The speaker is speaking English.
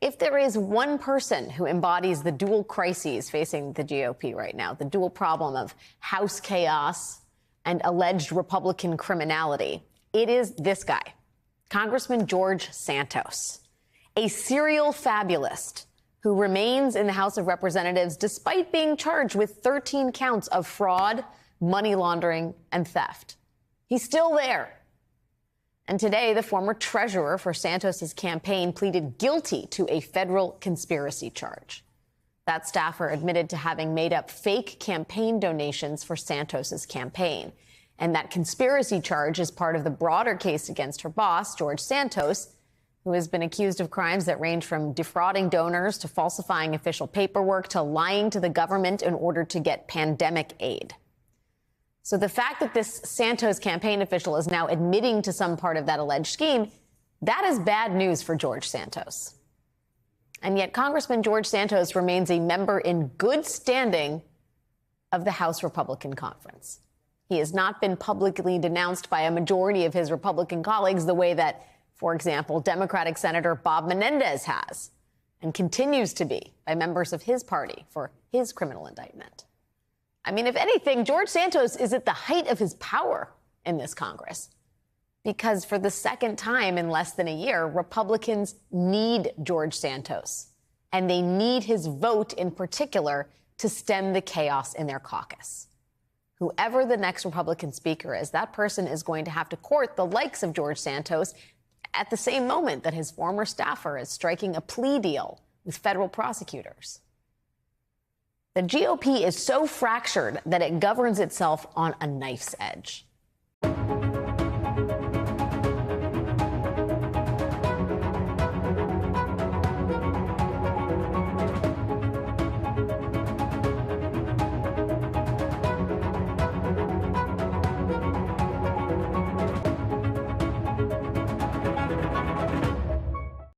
If there is one person who embodies the dual crises facing the GOP right now, the dual problem of House chaos and alleged Republican criminality, it is this guy, Congressman George Santos, a serial fabulist who remains in the House of Representatives despite being charged with 13 counts of fraud, money laundering, and theft. He's still there. And today, the former treasurer for Santos's campaign pleaded guilty to a federal conspiracy charge. That staffer admitted to having made up fake campaign donations for Santos's campaign. And that conspiracy charge is part of the broader case against her boss, George Santos, who has been accused of crimes that range from defrauding donors to falsifying official paperwork to lying to the government in order to get pandemic aid. So the fact that this Santos campaign official is now admitting to some part of that alleged scheme, that is bad news for George Santos. And yet Congressman George Santos remains a member in good standing of the House Republican Conference. He has not been publicly denounced by a majority of his Republican colleagues the way that, for example, Democratic Senator Bob Menendez has, and continues to be by members of his party for his criminal indictment. I mean, if anything, George Santos is at the height of his power in this Congress, because for the second time in less than a year, Republicans need George Santos, and they need his vote in particular to stem the chaos in their caucus. Whoever the next Republican speaker is, that person is going to have to court the likes of George Santos at the same moment that his former staffer is striking a plea deal with federal prosecutors. The GOP is so fractured that it governs itself on a knife's edge.